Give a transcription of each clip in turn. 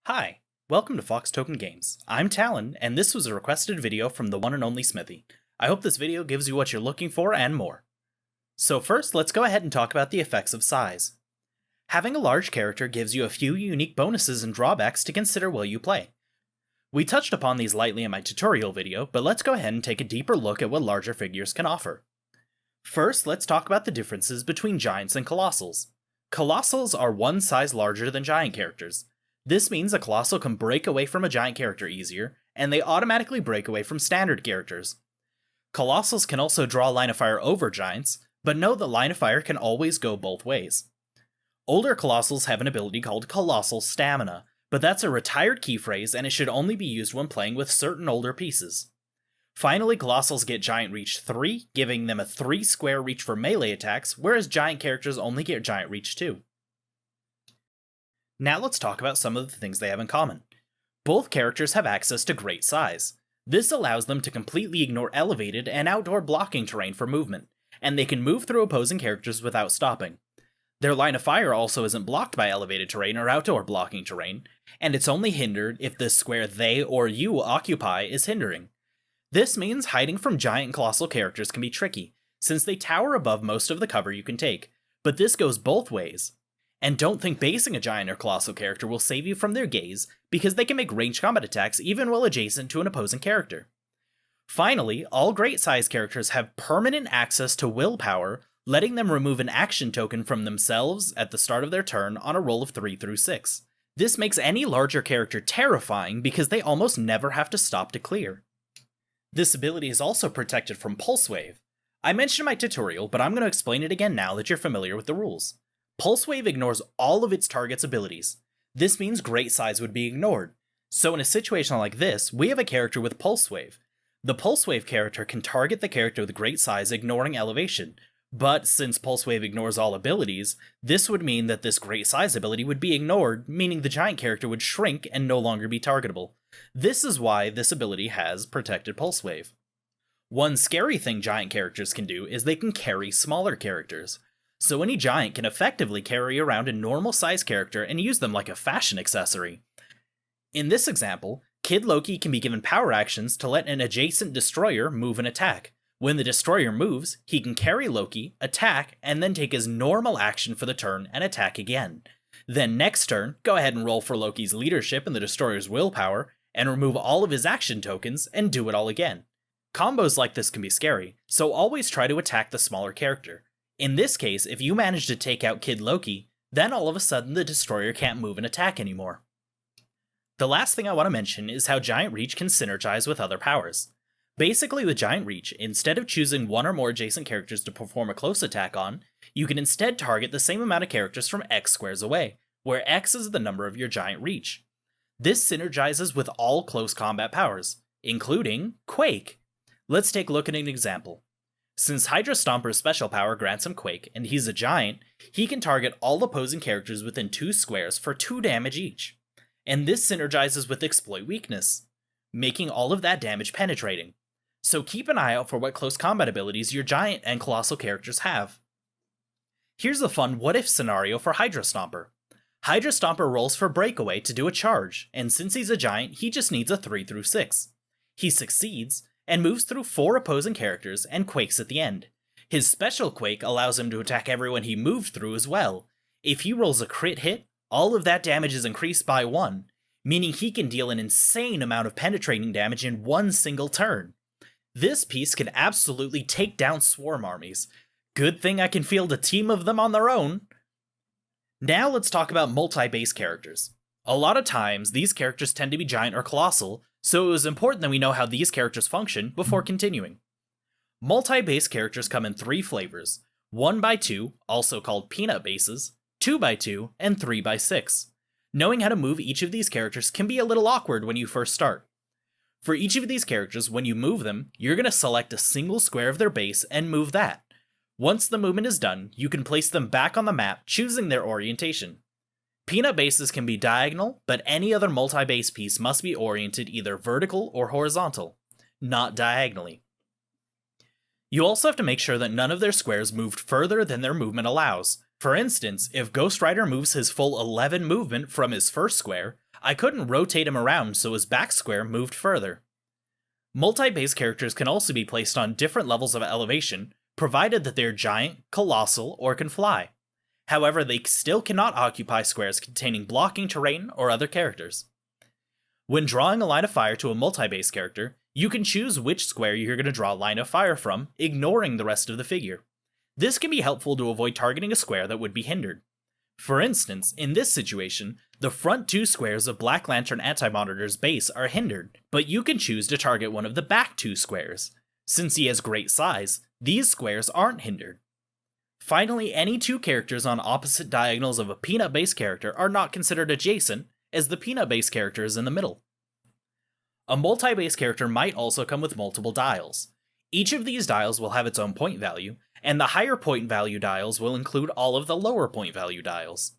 Hi, welcome to Fox Token Games. I'm Talon, and this was a requested video from the one and only Smithy. I hope this video gives you what you're looking for and more. So first, let's go ahead and talk about the effects of size. Having a large character gives you a few unique bonuses and drawbacks to consider while you play. We touched upon these lightly in my tutorial video, but let's go ahead and take a deeper look at what larger figures can offer. First, let's talk about the differences between giants and colossals. Colossals are one size larger than giant characters. This means a colossal can break away from a giant character easier, and they automatically break away from standard characters. Colossals can also draw line of fire over giants, but note that line of fire can always go both ways. Older colossals have an ability called Colossal Stamina, but that's a retired key phrase and it should only be used when playing with certain older pieces. Finally, colossals get giant reach 3, giving them a 3 square reach for melee attacks, whereas giant characters only get giant reach 2. Now let's talk about some of the things they have in common. Both characters have access to great size. This allows them to completely ignore elevated and outdoor blocking terrain for movement, and they can move through opposing characters without stopping. Their line of fire also isn't blocked by elevated terrain or outdoor blocking terrain, and it's only hindered if the square they or you occupy is hindering. This means hiding from giant and colossal characters can be tricky, since they tower above most of the cover you can take, but this goes both ways. And don't think basing a giant or colossal character will save you from their gaze, because they can make ranged combat attacks even while adjacent to an opposing character. Finally, all great size characters have permanent access to willpower, letting them remove an action token from themselves at the start of their turn on a roll of 3 through 6. This makes any larger character terrifying because they almost never have to stop to clear. This ability is also protected from Pulse Wave. I mentioned in my tutorial, but I'm going to explain it again now that you're familiar with the rules. Pulse Wave ignores all of its target's abilities. This means great size would be ignored. So in a situation like this, we have a character with Pulse Wave. The Pulse Wave character can target the character with great size ignoring elevation, but since Pulse Wave ignores all abilities, this would mean that this great size ability would be ignored, meaning the giant character would shrink and no longer be targetable. This is why this ability has protected Pulse Wave. One scary thing giant characters can do is they can carry smaller characters. So any giant can effectively carry around a normal size character and use them like a fashion accessory. In this example, Kid Loki can be given power actions to let an adjacent destroyer move and attack. When the destroyer moves, he can carry Loki, attack, and then take his normal action for the turn and attack again. Then next turn, go ahead and roll for Loki's leadership and the destroyer's willpower, and remove all of his action tokens and do it all again. Combos like this can be scary, so always try to attack the smaller character. In this case, if you manage to take out Kid Loki, then all of a sudden the destroyer can't move and attack anymore. The last thing I want to mention is how Giant Reach can synergize with other powers. Basically with Giant Reach, instead of choosing one or more adjacent characters to perform a close attack on, you can instead target the same amount of characters from X squares away, where X is the number of your Giant Reach. This synergizes with all close combat powers, including Quake. Let's take a look at an example. Since Hydra Stomper's special power grants him Quake, and he's a giant, he can target all opposing characters within 2 squares for 2 damage each. And this synergizes with Exploit Weakness, making all of that damage penetrating. So keep an eye out for what close combat abilities your giant and colossal characters have. Here's a fun what-if scenario for Hydra Stomper. Hydra Stomper rolls for Breakaway to do a charge, and since he's a giant, he just needs a 3 through 6. He succeeds, and moves through 4 opposing characters and quakes at the end. His special quake allows him to attack everyone he moved through as well. If he rolls a crit hit, all of that damage is increased by 1, meaning he can deal an insane amount of penetrating damage in one single turn. This piece can absolutely take down swarm armies. Good thing I can field a team of them on their own. Now let's talk about multi-base characters. A lot of times, these characters tend to be giant or colossal, so it was important that we know how these characters function before continuing. Multi-base characters come in 3 flavors, 1x2, also called peanut bases, 2x2, and 3x6. Knowing how to move each of these characters can be a little awkward when you first start. For each of these characters, when you move them, you're going to select a single square of their base and move that. Once the movement is done, you can place them back on the map, choosing their orientation. Peanut bases can be diagonal, but any other multi-base piece must be oriented either vertical or horizontal, not diagonally. You also have to make sure that none of their squares moved further than their movement allows. For instance, if Ghost Rider moves his full 11 movement from his first square, I couldn't rotate him around so his back square moved further. Multi-base characters can also be placed on different levels of elevation, provided that they're giant, colossal, or can fly. However, they still cannot occupy squares containing blocking terrain or other characters. When drawing a line of fire to a multi-base character, you can choose which square you're going to draw a line of fire from, ignoring the rest of the figure. This can be helpful to avoid targeting a square that would be hindered. For instance, in this situation, the front two squares of Black Lantern Anti-Monitor's base are hindered, but you can choose to target one of the back two squares. Since he has great size, these squares aren't hindered. Finally, any two characters on opposite diagonals of a peanut-based character are not considered adjacent, as the peanut-based character is in the middle. A multi-base character might also come with multiple dials. Each of these dials will have its own point value, and the higher point value dials will include all of the lower point value dials.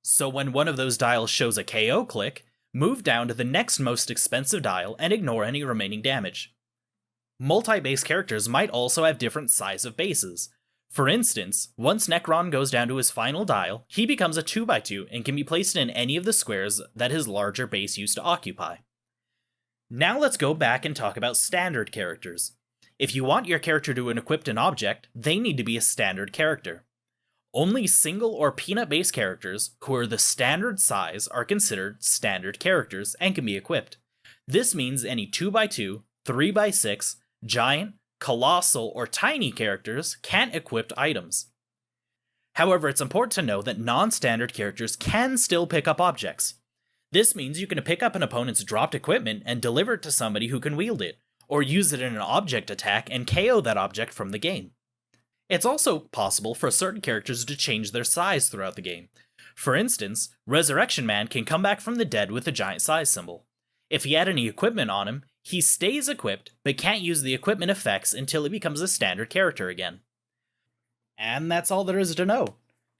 So when one of those dials shows a KO click, move down to the next most expensive dial and ignore any remaining damage. Multi-base characters might also have different size of bases. For instance, once Necron goes down to his final dial, he becomes a 2x2 and can be placed in any of the squares that his larger base used to occupy. Now let's go back and talk about standard characters. If you want your character to equip an object, they need to be a standard character. Only single or peanut-based characters who are the standard size are considered standard characters and can be equipped. This means any 2x2, 3x6, giant, colossal, or tiny characters can't equip items. However, it's important to know that non-standard characters can still pick up objects. This means you can pick up an opponent's dropped equipment and deliver it to somebody who can wield it, or use it in an object attack and KO that object from the game. It's also possible for certain characters to change their size throughout the game. For instance, Resurrection Man can come back from the dead with a giant size symbol. If he had any equipment on him, he stays equipped, but can't use the equipment effects until he becomes a standard character again. And that's all there is to know.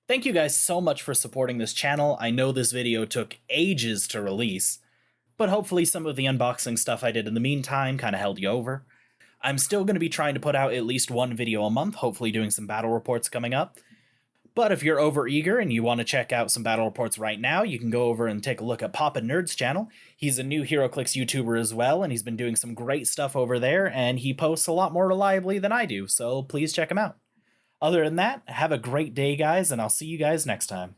Thank you guys so much for supporting this channel. I know this video took ages to release, but hopefully some of the unboxing stuff I did in the meantime kind of held you over. I'm still going to be trying to put out at least one video a month, hopefully doing some battle reports coming up. But if you're overeager and you want to check out some battle reports right now, you can go over and take a look at Poppin' Nerd's channel. He's a new Heroclix YouTuber as well, and he's been doing some great stuff over there, and he posts a lot more reliably than I do, so please check him out. Other than that, have a great day, guys, and I'll see you guys next time.